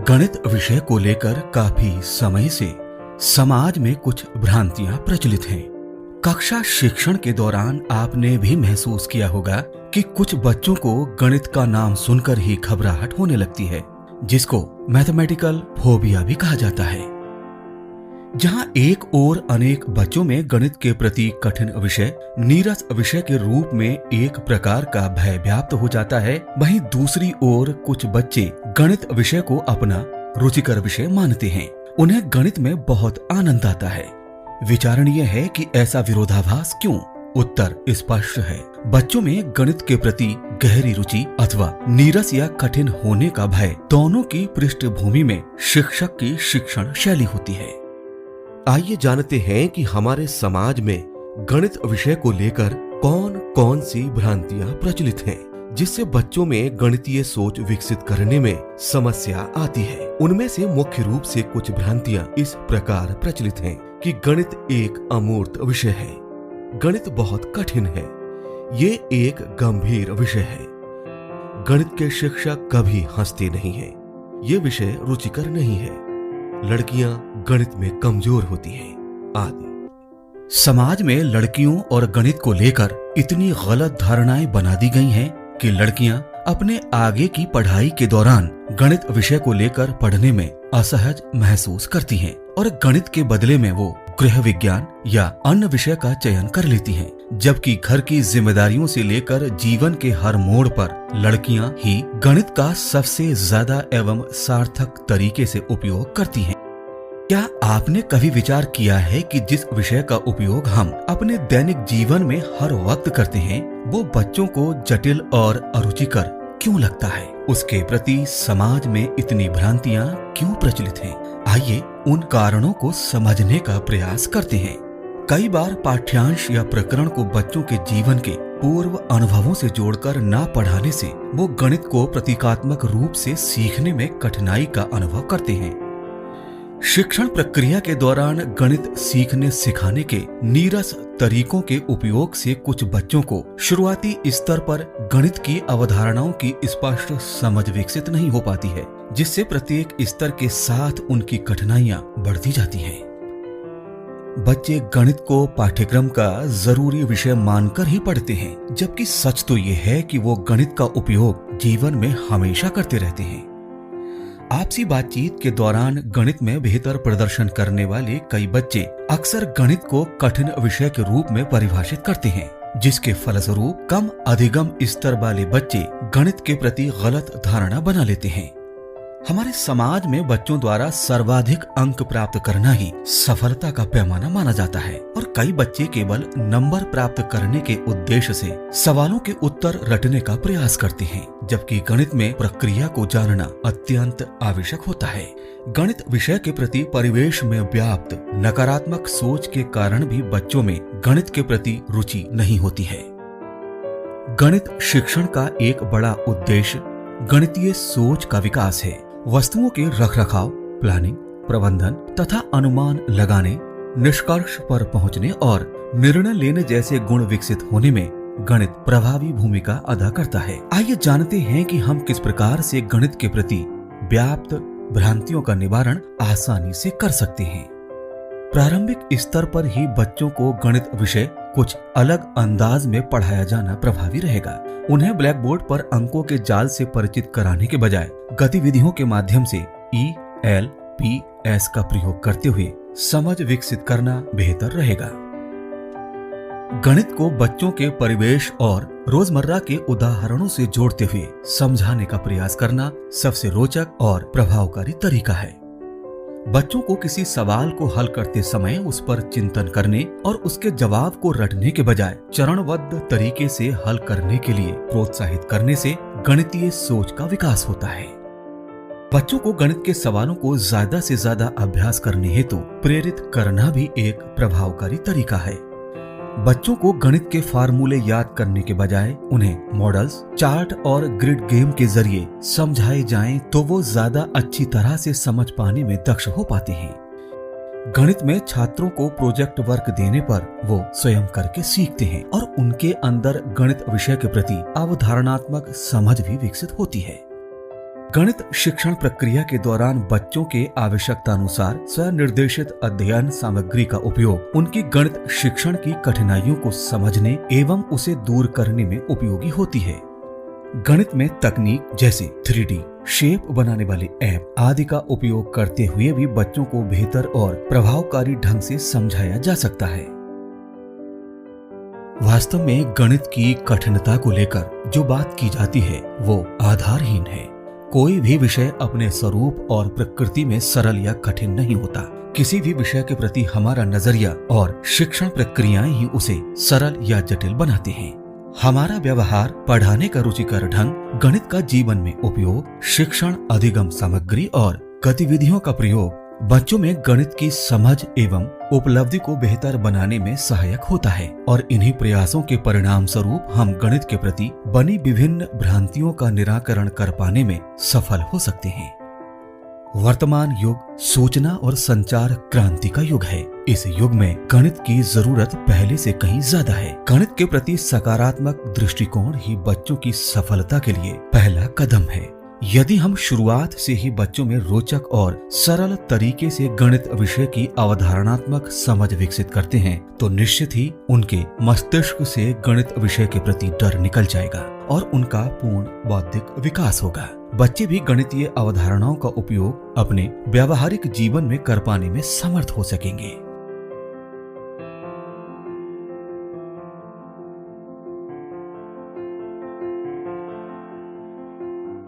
गणित विषय को लेकर काफी समय से समाज में कुछ भ्रांतियां प्रचलित हैं। कक्षा शिक्षण के दौरान आपने भी महसूस किया होगा कि कुछ बच्चों को गणित का नाम सुनकर ही घबराहट होने लगती है, जिसको मैथमेटिकल फोबिया भी कहा जाता है। जहां एक ओर अनेक बच्चों में गणित के प्रति कठिन विषय नीरस विषय के रूप में एक प्रकार का भय व्याप्त हो जाता है, वहीं दूसरी ओर कुछ बच्चे गणित विषय को अपना रुचिकर विषय मानते हैं। उन्हें गणित में बहुत आनंद आता है। विचारणीय है कि ऐसा विरोधाभास क्यों? उत्तर स्पष्ट है। बच्चों में गणित के प्रति गहरी रुचि अथवा नीरस या कठिन होने का भय, दोनों की पृष्ठभूमि में शिक्षक की शिक्षण शैली होती है। आइए जानते हैं कि हमारे समाज में गणित विषय को लेकर कौन कौन सी भ्रांतियां प्रचलित हैं, जिससे बच्चों में गणितीय सोच विकसित करने में समस्या आती है। उनमें से मुख्य रूप से कुछ भ्रांतियां इस प्रकार प्रचलित हैं कि गणित एक अमूर्त विषय है, गणित बहुत कठिन है, ये एक गंभीर विषय है, गणित के शिक्षक कभी हंसते नहीं हैं, ये विषय रुचिकर नहीं है, लड़कियां गणित में कमजोर होती हैं, आदि। समाज में लड़कियों और गणित को लेकर इतनी गलत धारणाएं बना दी गई हैं कि लड़कियां अपने आगे की पढ़ाई के दौरान गणित विषय को लेकर पढ़ने में असहज महसूस करती हैं और गणित के बदले में वो गृह विज्ञान या अन्य विषय का चयन कर लेती हैं, जबकि घर की जिम्मेदारियों से लेकर जीवन के हर मोड़ पर लड़कियां ही गणित का सबसे ज्यादा एवं सार्थक तरीके से उपयोग करती हैं। क्या आपने कभी विचार किया है कि जिस विषय का उपयोग हम अपने दैनिक जीवन में हर वक्त करते हैं, वो बच्चों को जटिल और अरुचिकर क्यों लगता है? उसके प्रति समाज में इतनी भ्रांतियां क्यों प्रचलित हैं? आइए उन कारणों को समझने का प्रयास करते हैं। कई बार पाठ्यांश या प्रकरण को बच्चों के जीवन के पूर्व अनुभवों से जोड़कर ना पढ़ाने से वो गणित को प्रतीकात्मक रूप से सीखने में कठिनाई का अनुभव करते हैं। शिक्षण प्रक्रिया के दौरान गणित सीखने सिखाने के नीरस तरीकों के उपयोग से कुछ बच्चों को शुरुआती स्तर पर गणित की अवधारणाओं की स्पष्ट समझ विकसित नहीं हो पाती है, जिससे प्रत्येक स्तर के साथ उनकी कठिनाइयां बढ़ती जाती हैं। बच्चे गणित को पाठ्यक्रम का जरूरी विषय मानकर ही पढ़ते हैं, जबकि सच तो ये है कि वो गणित का उपयोग जीवन में हमेशा करते रहते हैं। आपसी बातचीत के दौरान गणित में बेहतर प्रदर्शन करने वाले कई बच्चे अक्सर गणित को कठिन विषय के रूप में परिभाषित करते हैं, जिसके फलस्वरूप कम अधिगम स्तर वाले बच्चे गणित के प्रति गलत धारणा बना लेते हैं। हमारे समाज में बच्चों द्वारा सर्वाधिक अंक प्राप्त करना ही सफलता का पैमाना माना जाता है और कई बच्चे केवल नंबर प्राप्त करने के उद्देश्य से सवालों के उत्तर रटने का प्रयास करते हैं, जबकि गणित में प्रक्रिया को जानना अत्यंत आवश्यक होता है। गणित विषय के प्रति परिवेश में व्याप्त नकारात्मक सोच के कारण भी बच्चों में गणित के प्रति रुचि नहीं होती है। गणित शिक्षण का एक बड़ा उद्देश्य गणितीय सोच का विकास है। वस्तुओं के रखरखाव, प्लानिंग, प्रबंधन तथा अनुमान लगाने, निष्कर्ष पर पहुंचने और निर्णय लेने जैसे गुण विकसित होने में गणित प्रभावी भूमिका अदा करता है। आइए जानते हैं कि हम किस प्रकार से गणित के प्रति व्याप्त भ्रांतियों का निवारण आसानी से कर सकते हैं। प्रारंभिक स्तर पर ही बच्चों को गणित विषय कुछ अलग अंदाज में पढ़ाया जाना प्रभावी रहेगा। उन्हें ब्लैक बोर्ड पर अंकों के जाल से परिचित कराने के बजाय गतिविधियों के माध्यम से ELPS का प्रयोग करते हुए समझ विकसित करना बेहतर रहेगा। गणित को बच्चों के परिवेश और रोजमर्रा के उदाहरणों से जोड़ते हुए समझाने का प्रयास करना सबसे रोचक और प्रभावकारी तरीका है। बच्चों को किसी सवाल को हल करते समय उस पर चिंतन करने और उसके जवाब को रटने के बजाय चरणबद्ध तरीके से हल करने के लिए प्रोत्साहित करने से गणितीय सोच का विकास होता है। बच्चों को गणित के सवालों को ज्यादा से ज्यादा अभ्यास करने हेतु प्रेरित करना भी एक प्रभावकारी तरीका है। बच्चों को गणित के फार्मूले याद करने के बजाय उन्हें मॉडल्स, चार्ट और ग्रिड गेम के जरिए समझाए जाएं तो वो ज्यादा अच्छी तरह से समझ पाने में दक्ष हो पाते हैं। गणित में छात्रों को प्रोजेक्ट वर्क देने पर वो स्वयं करके सीखते हैं और उनके अंदर गणित विषय के प्रति अवधारणात्मक समझ भी विकसित होती है। गणित शिक्षण प्रक्रिया के दौरान बच्चों के आवश्यकता अनुसार स्वनिर्देशित अध्ययन सामग्री का उपयोग उनकी गणित शिक्षण की कठिनाइयों को समझने एवं उसे दूर करने में उपयोगी होती है। गणित में तकनीक जैसे 3D, शेप बनाने वाले ऐप आदि का उपयोग करते हुए भी बच्चों को बेहतर और प्रभावकारी ढंग से समझाया जा सकता है। वास्तव में गणित की कठिनता को लेकर जो बात की जाती है वो आधारहीन है। कोई भी विषय अपने स्वरूप और प्रकृति में सरल या कठिन नहीं होता। किसी भी विषय के प्रति हमारा नजरिया और शिक्षण प्रक्रियाएं ही उसे सरल या जटिल बनाते हैं। हमारा व्यवहार, पढ़ाने का रुचिकर ढंग, गणित का जीवन में उपयोग, शिक्षण अधिगम सामग्री और गतिविधियों का प्रयोग बच्चों में गणित की समझ एवं उपलब्धि को बेहतर बनाने में सहायक होता है और इन्हीं प्रयासों के परिणाम स्वरूप हम गणित के प्रति बनी विभिन्न भ्रांतियों का निराकरण कर पाने में सफल हो सकते हैं। वर्तमान युग सूचना और संचार क्रांति का युग है। इस युग में गणित की जरूरत पहले से कहीं ज्यादा है। गणित के प्रति सकारात्मक दृष्टिकोण ही बच्चों की सफलता के लिए पहला कदम है। यदि हम शुरुआत से ही बच्चों में रोचक और सरल तरीके से गणित विषय की अवधारणात्मक समझ विकसित करते हैं तो निश्चित ही उनके मस्तिष्क से गणित विषय के प्रति डर निकल जाएगा और उनका पूर्ण बौद्धिक विकास होगा। बच्चे भी गणितीय अवधारणाओं का उपयोग अपने व्यावहारिक जीवन में कर पाने में समर्थ हो सकेंगे।